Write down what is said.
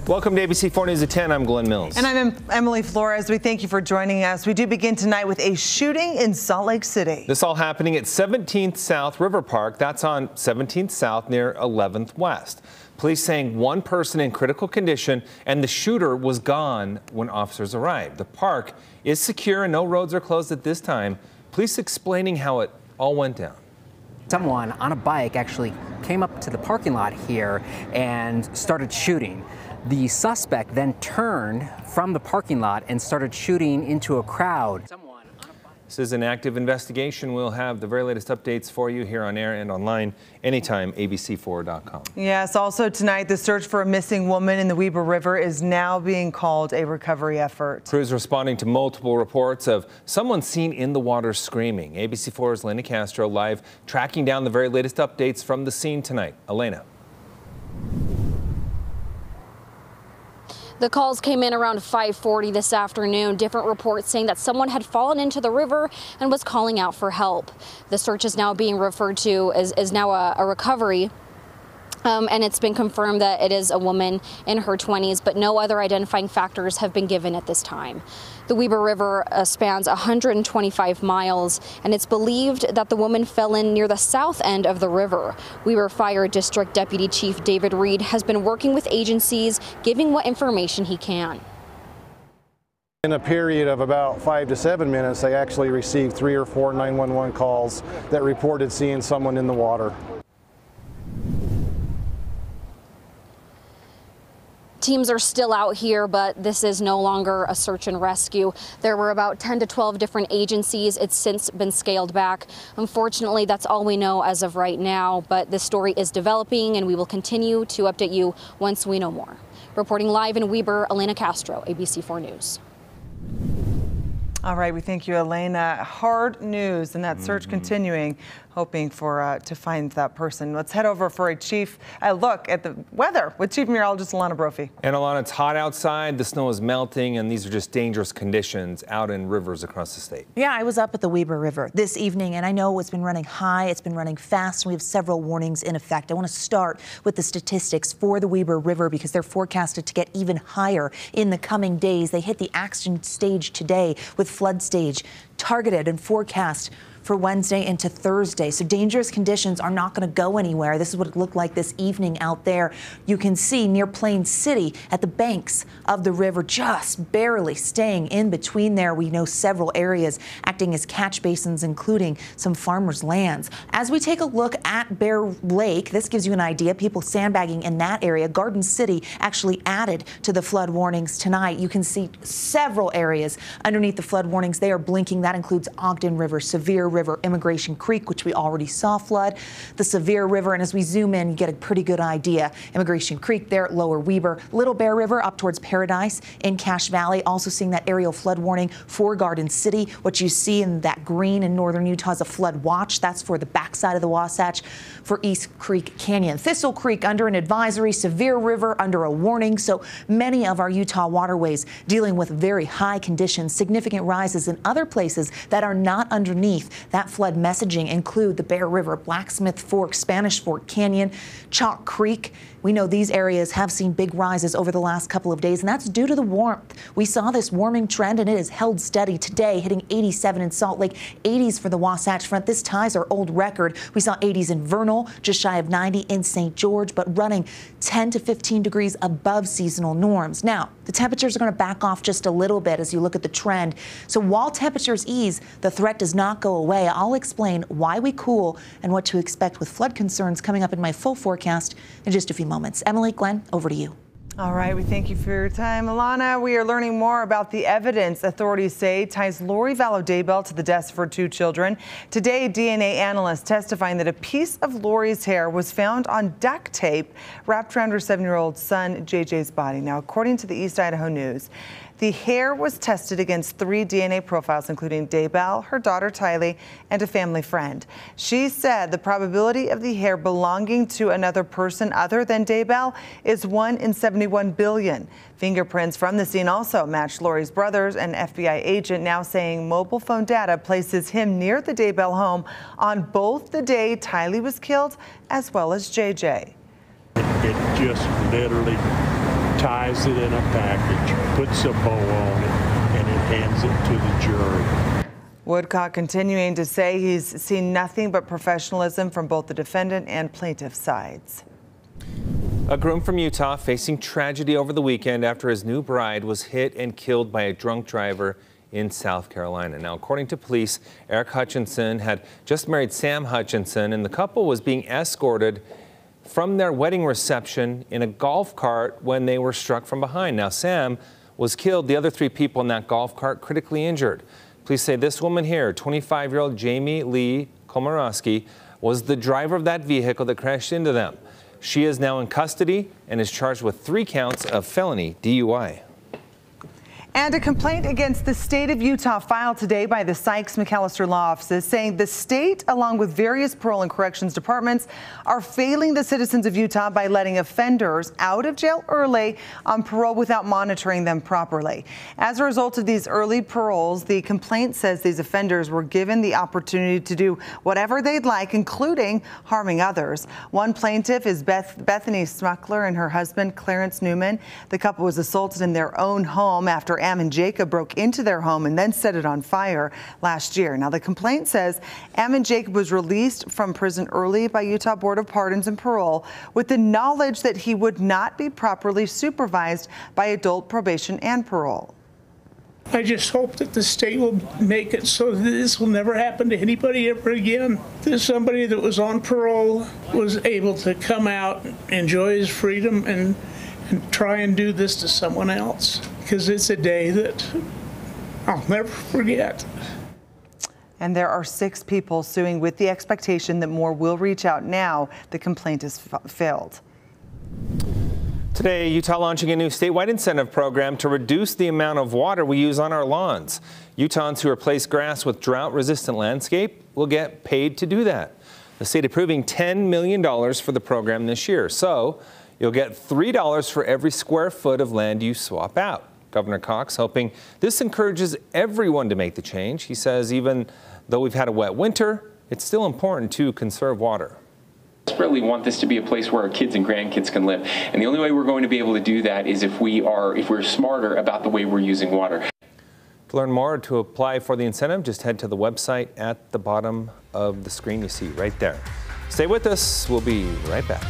Welcome to ABC 4 News at 10. I'm Glenn Mills. And I'm Emily Flores. We thank you for joining us. We do begin tonight with a shooting in Salt Lake City. This all happening at 17th South River Park. That's on 17th South near 11th West. Police saying one person in critical condition and the shooter was gone when officers arrived. The park is secure and no roads are closed at this time. Police explaining how it all went down. Someone on a bike actually came up to the parking lot here and started shooting. The suspect then turned from the parking lot and started shooting into a crowd. This is an active investigation. We'll have the very latest updates for you here on air and online anytime, abc4.com. Yes, also tonight, the search for a missing woman in the Weber River is now being called a recovery effort. Crews responding to multiple reports of someone seen in the water screaming. ABC4's Elena Castro live tracking down the very latest updates from the scene tonight. Elena. The calls came in around 5:40 this afternoon. Different reports saying that someone had fallen into the river and was calling out for help. The search is now being referred to as now a recovery. And it's been confirmed that it is a woman in her 20s, but no other identifying factors have been given at this time. The Weber River spans 125 miles, and it's believed that the woman fell in near the south end of the river. Weber Fire District Deputy Chief David Reed has been working with agencies, giving what information he can. In a period of about 5 to 7 minutes, they actually received 3 or 4 911 calls that reported seeing someone in the water. Teams are still out here, but this is no longer a search and rescue. There were about 10 to 12 different agencies. It's since been scaled back. Unfortunately, that's all we know as of right now, but this story is developing and we will continue to update you once we know more. Reporting live in Weber, Elena Castro, ABC4 News. All right, we thank you, Elena. Hard news, and that search continuing, hoping for to find that person. Let's head over for a look at the weather with Chief Meteorologist Alana Brophy. And Alana, it's hot outside, the snow is melting, and these are just dangerous conditions out in rivers across the state. Yeah, I was up at the Weber River this evening, and I know it's been running high, it's been running fast, and we have several warnings in effect. I want to start with the statistics for the Weber River because they're forecasted to get even higher in the coming days. They hit the action stage today with flood stage targeted and forecast for Wednesday into Thursday. So dangerous conditions are not going to go anywhere. This is what it looked like this evening out there. You can see near Plain City at the banks of the river, just barely staying in between there. We know several areas acting as catch basins, including some farmers' lands. As we take a look at Bear Lake, this gives you an idea. People sandbagging in that area. Garden City actually added to the flood warnings tonight. You can see several areas underneath the flood warnings. They are blinking. That includes Ogden River, Sevier River, Immigration Creek, which we already saw flood, the Sevier River, and as we zoom in, you get a pretty good idea. Immigration Creek there at Lower Weber, Little Bear River up towards Paradise in Cache Valley, also seeing that aerial flood warning for Garden City. What you see in that green in northern Utah is a flood watch. That's for the backside of the Wasatch for East Creek Canyon. Thistle Creek under an advisory, Sevier River under a warning. So many of our Utah waterways dealing with very high conditions, significant rises in other places that are not underneath that flood messaging include the Bear River, Blacksmith Fork, Spanish Fork Canyon, Chalk Creek. We know these areas have seen big rises over the last couple of days, and that's due to the warmth. We saw this warming trend, and it has held steady today, hitting 87 in Salt Lake, 80s for the Wasatch Front. This ties our old record. We saw 80s in Vernal, just shy of 90 in St. George, but running 10 to 15 degrees above seasonal norms. Now, the temperatures are going to back off just a little bit as you look at the trend. So while temperatures ease, the threat does not go away. I'll explain why we cool and what to expect with flood concerns coming up in my full forecast in just a few moments. Emily, Glenn, over to you. All right, we thank you for your time. Alana, we are learning more about the evidence authorities say ties Lori Vallow Daybell to the deaths for 2 children. Today, DNA analysts testifying that a piece of Lori's hair was found on duct tape wrapped around her 7-year-old son, JJ's body. Now, according to the East Idaho News, the hair was tested against 3 DNA profiles, including Daybell, her daughter Tylee, and a family friend. She said the probability of the hair belonging to another person other than Daybell is 1 in 71 billion. Fingerprints from the scene also matched Lori's brothers. An FBI agent now saying mobile phone data places him near the Daybell home on both the day Tylee was killed as well as JJ. It just literally ties it in a package, puts a bow on it, and it hands it to the jury. Woodcock continuing to say he's seen nothing but professionalism from both the defendant and plaintiff sides. A groom from Utah facing tragedy over the weekend after his new bride was hit and killed by a drunk driver in South Carolina. Now, according to police, Eric Hutchinson had just married Sam Hutchinson, and the couple was being escorted from their wedding reception in a golf cart when they were struck from behind. Now, Sam was killed. The other 3 people in that golf cart critically injured. Police say this woman here, 25-year-old Jamie Lee Komorowski, was the driver of that vehicle that crashed into them. She is now in custody and is charged with 3 counts of felony DUI. And a complaint against the state of Utah filed today by the Sykes-McAllister Law Offices saying the state, along with various parole and corrections departments, are failing the citizens of Utah by letting offenders out of jail early on parole without monitoring them properly. As a result of these early paroles, the complaint says these offenders were given the opportunity to do whatever they'd like, including harming others. One plaintiff is Bethany Smuckler and her husband, Clarence Newman. The couple was assaulted in their own home after Am and Jacob broke into their home and then set it on fire last year. Now, the complaint says Am and Jacob was released from prison early by Utah Board of Pardons and Parole with the knowledge that he would not be properly supervised by adult probation and parole. I just hope that the state will make it so that this will never happen to anybody ever again. That somebody that was on parole was able to come out, enjoy his freedom, and try and do this to someone else, because it's a day that I'll never forget. And there are 6 people suing with the expectation that more will reach out now the complaint is failed. Today, Utah launching a new statewide incentive program to reduce the amount of water we use on our lawns. Utahns who replace grass with drought-resistant landscape will get paid to do that. The state approving $10 million for the program this year. So you'll get $3 for every square foot of land you swap out. Governor Cox hoping this encourages everyone to make the change. He says even though we've had a wet winter, it's still important to conserve water. We desperately want this to be a place where our kids and grandkids can live. And the only way we're going to be able to do that is if we're smarter about the way we're using water. To learn more, to apply for the incentive, just head to the website at the bottom of the screen you see right there. Stay with us. We'll be right back.